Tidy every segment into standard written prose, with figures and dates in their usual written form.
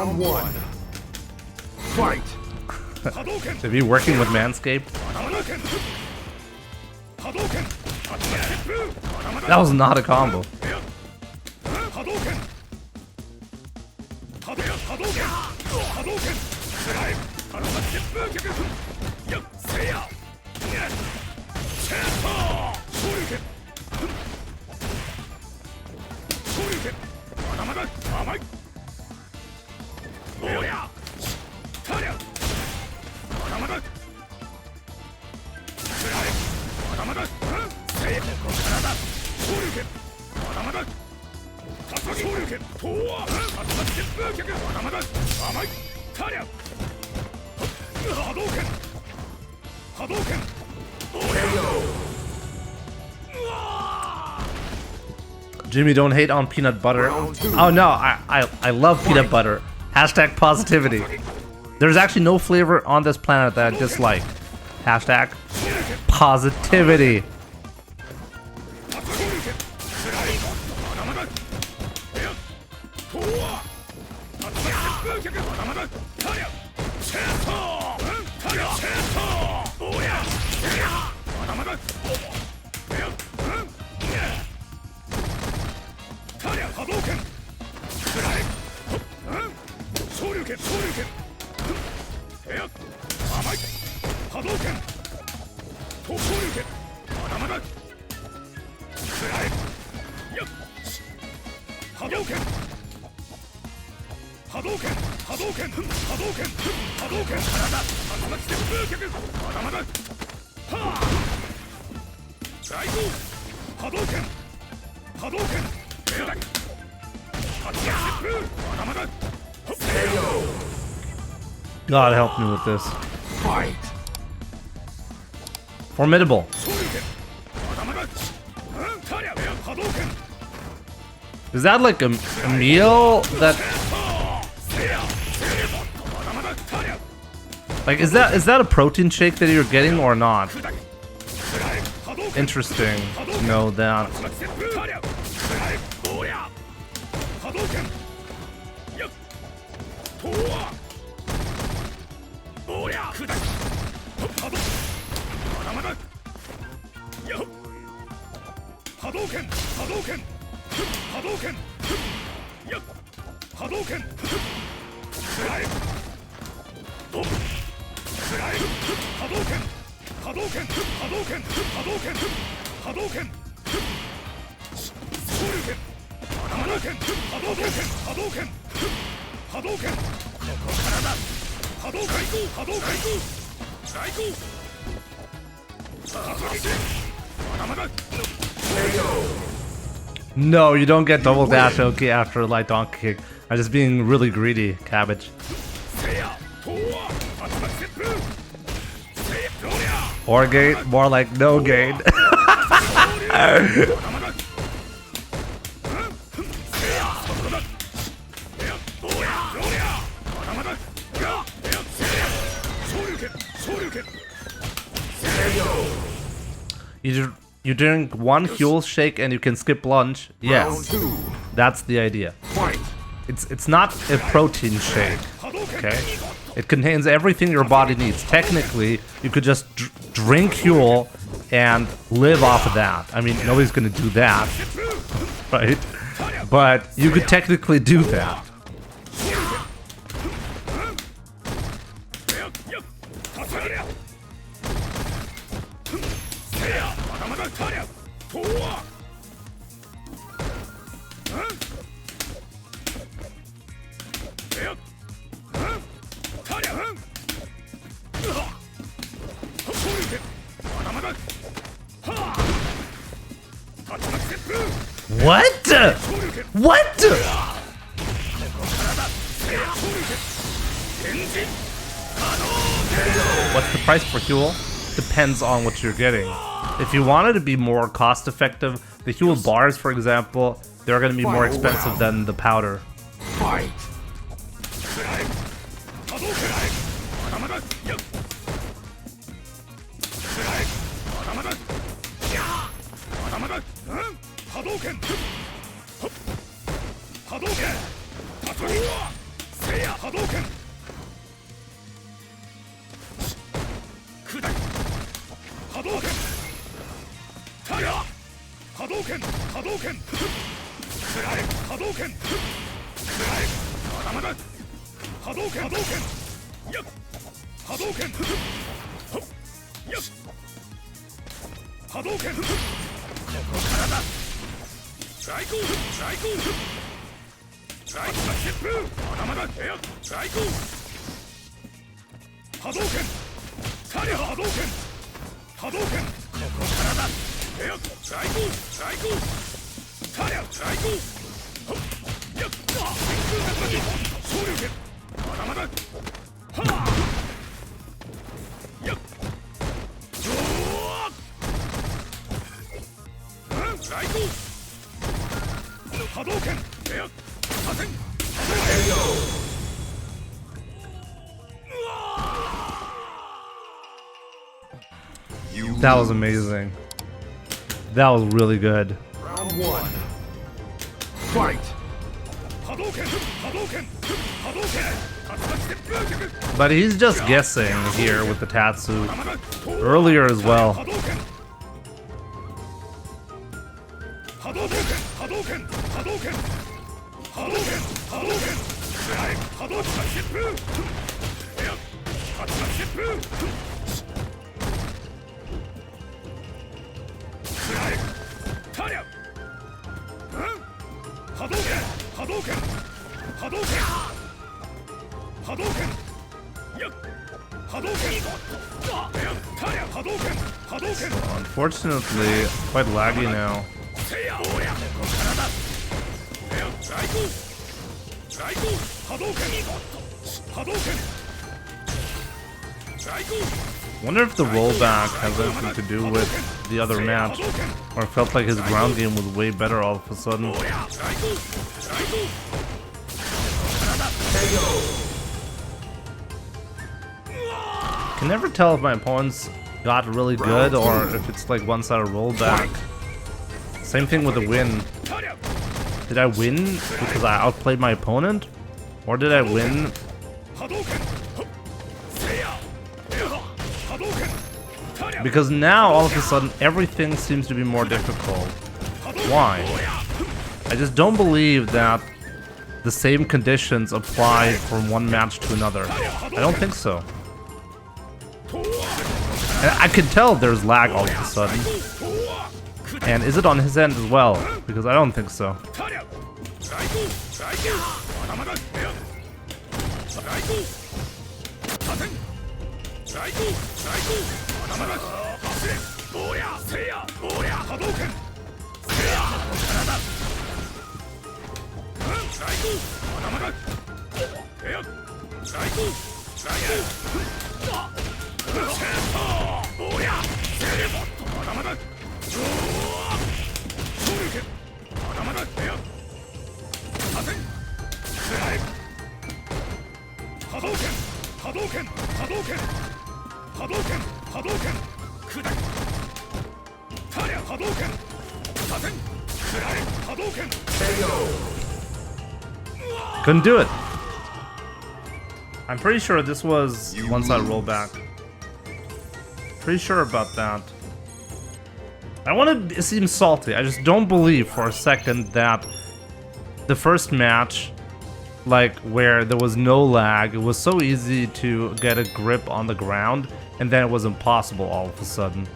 Round one. Fight. To be working with Manscaped. That was not a combo. Jimmy, don't hate on peanut butter. Oh no, I love peanut butter. Hashtag positivity. There's actually no flavor on this planet that I dislike. Hashtag positivity. God help me with this. Fight. Formidable. Is that like a meal that... Like, is that a protein shake that you're getting or not? Interesting to know that. No, you don't get double dash Oki after a light donkey kick. I'm just being really greedy, cabbage. Or gain, more like no gain. You're doing one Huel shake and you can skip lunch. Yes, that's the idea. It's not a protein shake, okay? It contains everything your body needs. Technically, you could just drink Huel and live off of that. I mean, nobody's gonna do that, right? But you could technically do that. What? What? What's the price per Huel? Depends on what you're getting. If you wanted to be more cost effective, the Huel bars, for example, they're going to be more expensive than the powder. Fight. That was amazing. That was really good. Round 1. Fight! But he's just guessing here with the Tatsu. Earlier as well. Unfortunately, quite laggy now. Wonder if the rollback has anything to do with the other match, or it felt like his ground game was way better all of a sudden. Can never tell if my opponents got really good or if it's like one-sided rollback. Same thing with the win. Did I win because I outplayed my opponent? Or did I win? Because now all of a sudden everything seems to be more difficult. Why? I just don't believe that the same conditions apply from one match to another. I don't think so. And I can tell there's lag all of a sudden. And is it on his end as well? Because I don't think so. Couldn't do it. I'm pretty sure this was one-side rollback. Pretty sure about that. I want to seem salty. I just don't believe for a second that the first match, like where there was no lag, it was so easy to get a grip on the ground, and then it was impossible all of a sudden.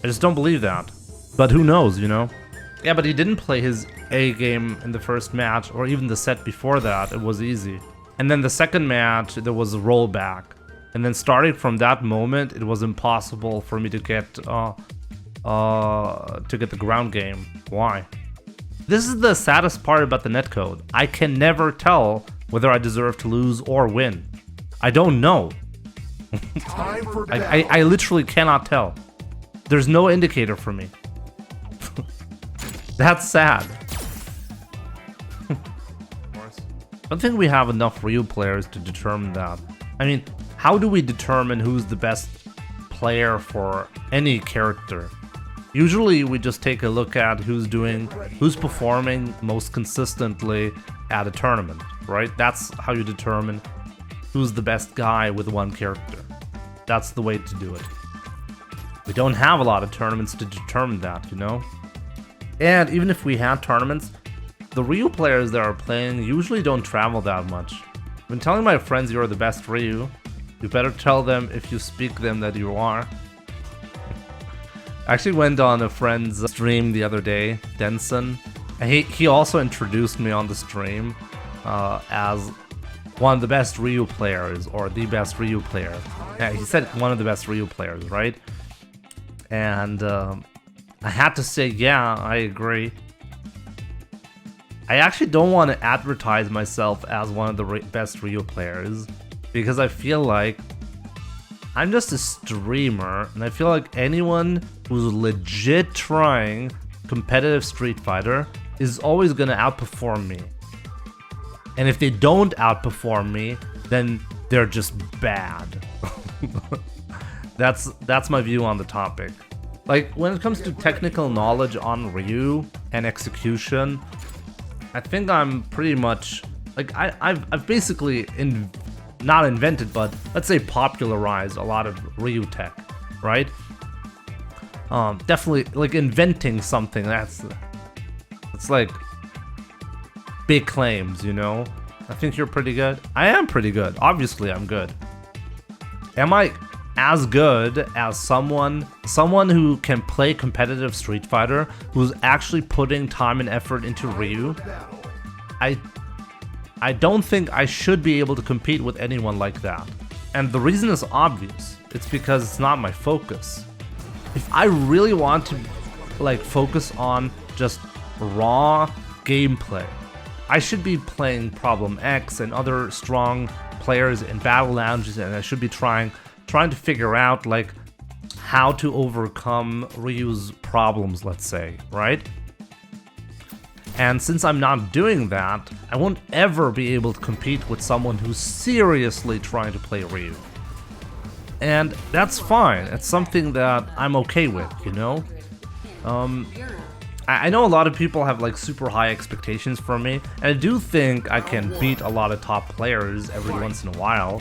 I just don't believe that. But who knows, you know? Yeah, but he didn't play his A game in the first match, or even the set before that. It was easy. And then the second match, there was a rollback. And then starting from that moment, it was impossible for me to get the ground game. Why? This is the saddest part about the netcode. I can never tell whether I deserve to lose or win. I don't know. I literally cannot tell. There's no indicator for me. That's sad. I don't think we have enough real players to determine that. I mean, how do we determine who's the best player for any character? Usually we just take a look at who's performing most consistently at a tournament, right? That's how you determine who's the best guy with one character. That's the way to do it. We don't have a lot of tournaments to determine that, you know? And even if we had tournaments, the Ryu players that are playing usually don't travel that much. I've been telling my friends you're the best Ryu. You better tell them if you speak them that you are. I actually went on a friend's stream the other day, Denson. And he also introduced me on the stream as one of the best Ryu players, or the best Ryu player. Yeah, he said one of the best Ryu players, right? And I had to say, yeah, I agree. I actually don't want to advertise myself as one of the best Ryu players, because I feel like I'm just a streamer, and I feel like anyone who's legit trying competitive Street Fighter is always gonna outperform me. And if they don't outperform me, then they're just bad. That's my view on the topic. Like, when it comes to technical knowledge on Ryu and execution, I think I'm pretty much like I've basically not invented, but let's say popularized a lot of Ryu tech, right? Definitely like inventing something. It's like big claims, you know? I think you're pretty good. I am pretty good. Obviously, I'm good. Am I as good as someone who can play competitive Street Fighter, who's actually putting time and effort into Ryu? I don't think I should be able to compete with anyone like that. And the reason is obvious. It's because it's not my focus. If I really want to like focus on just raw gameplay, I should be playing Problem X and other strong players in battle lounges, and I should be trying to figure out like how to overcome Ryu's problems, let's say, right? And since I'm not doing that, I won't ever be able to compete with someone who's seriously trying to play Ryu. And that's fine. It's something that I'm okay with, you know? I know a lot of people have like super high expectations for me, and I do think I can beat a lot of top players every once in a while.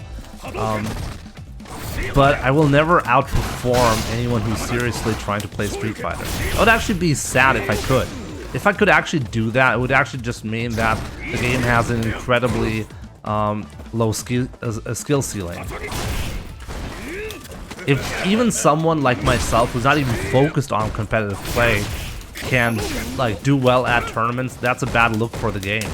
But I will never outperform anyone who's seriously trying to play Street Fighter. I would actually be sad if I could. If I could actually do that, it would actually just mean that the game has an incredibly low skill ceiling. If even someone like myself, who's not even focused on competitive play, can like do well at tournaments, that's a bad look for the game.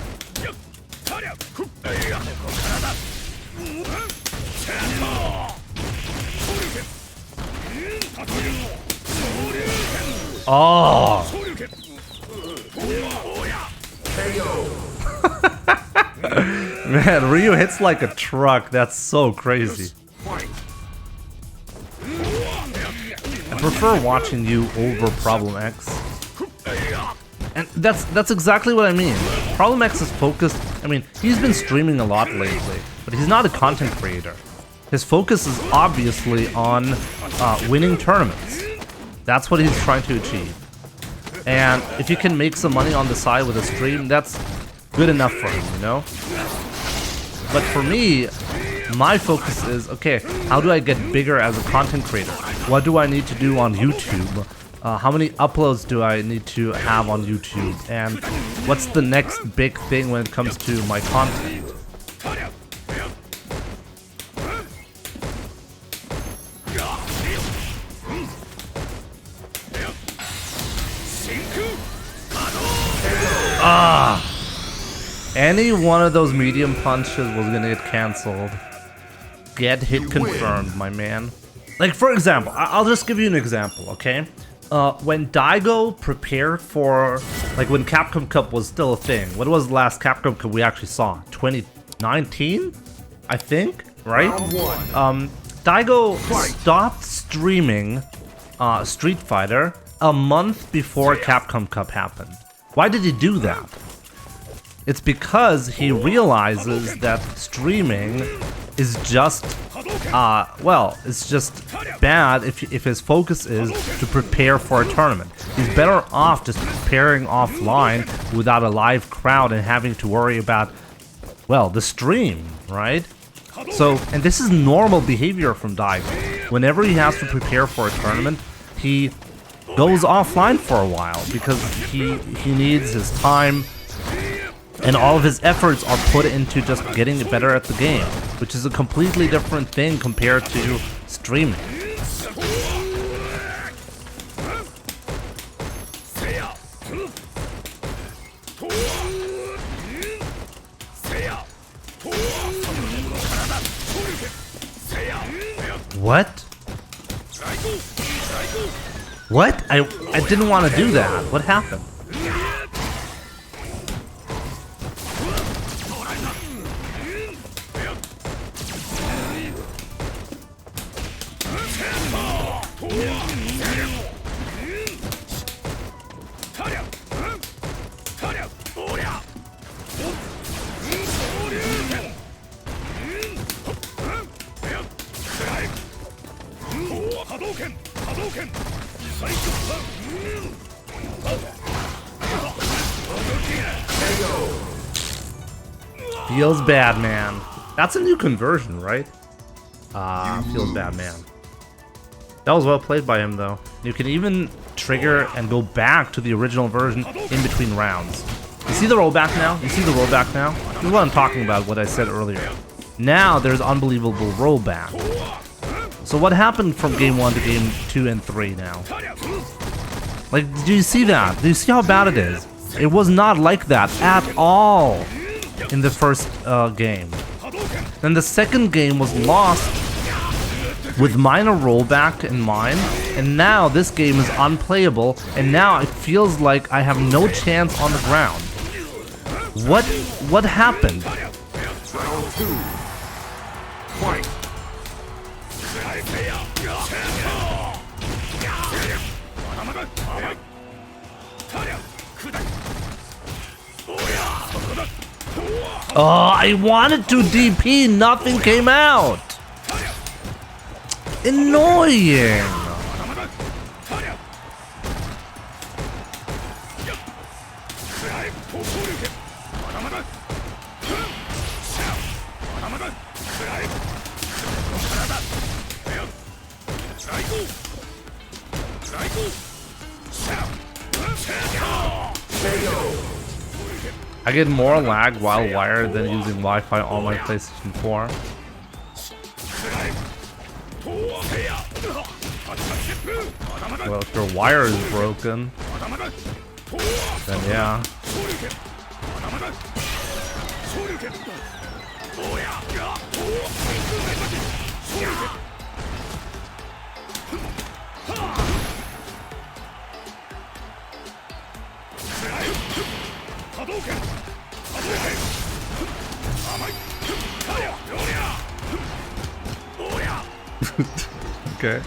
Oh! Man, Ryu hits like a truck. That's so crazy. I prefer watching you over Problem X. And that's exactly what I mean. Problem X is focused. I mean, he's been streaming a lot lately, but he's not a content creator. His focus is obviously on winning tournaments. That's what he's trying to achieve. And if you can make some money on the side with a stream, that's good enough for him, you know? But for me, my focus is, okay, how do I get bigger as a content creator? What do I need to do on YouTube? How many uploads do I need to have on YouTube? And what's the next big thing when it comes to my content? Any one of those medium punches was gonna get cancelled. Get hit confirmed, my man. Like, for example, I'll just give you an example, okay? When Daigo prepared for, like, when Capcom Cup was still a thing. What was the last Capcom Cup we actually saw? 2019? I think, right? Daigo stopped streaming Street Fighter a month before Capcom Cup happened. Why did he do that? It's because he realizes that streaming is just, well, it's just bad if his focus is to prepare for a tournament. He's better off just preparing offline without a live crowd and having to worry about, well, the stream, right? So, and this is normal behavior from Daigo. Whenever he has to prepare for a tournament, he goes offline for a while because he needs his time, and all of his efforts are put into just getting better at the game, which is a completely different thing compared to streaming. What? What? I didn't want to do that. What happened? Feels bad, man. That's a new conversion, right? Feels bad, man. That was well played by him, though. You can even trigger and go back to the original version in between rounds. You see the rollback now? You see the rollback now? This is what I'm talking about, what I said earlier. Now there's unbelievable rollback. So what happened from game 1 to game 2 and 3 now? Like, do you see that? Do you see how bad it is? It was not like that at all in the first game. Then the second game was lost with minor rollback in mind, and now this game is unplayable, and now it feels like I have no chance on the ground. What happened? Round 2. Fight. Oh, I wanted to DP, nothing came out. Annoying. I get more lag while wired than using Wi-Fi on my PlayStation 4. Well, if your wire is broken, then yeah. Okay.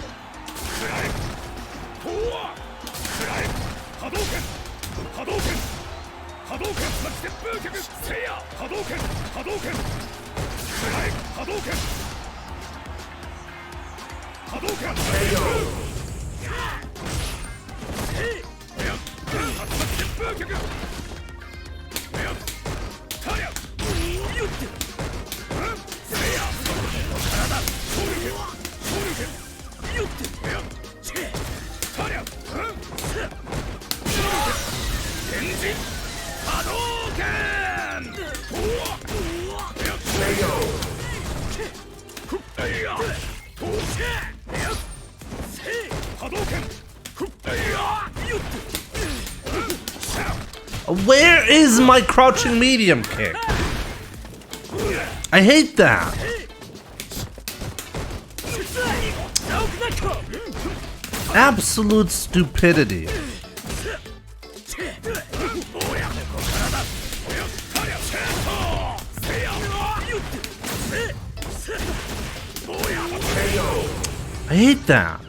Where is my crouching medium kick? I hate that. Absolute stupidity. I hate that.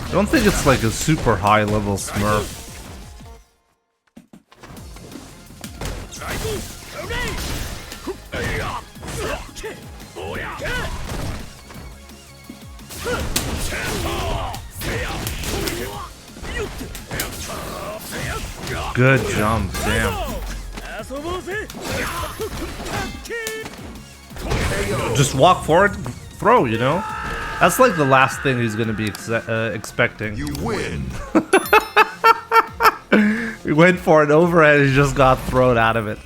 I don't think it's like a super high level Smurf. Good jump, damn. Just walk forward, throw, you know? That's like the last thing he's gonna be expecting. You win. He went for an overhead, he just got thrown out of it.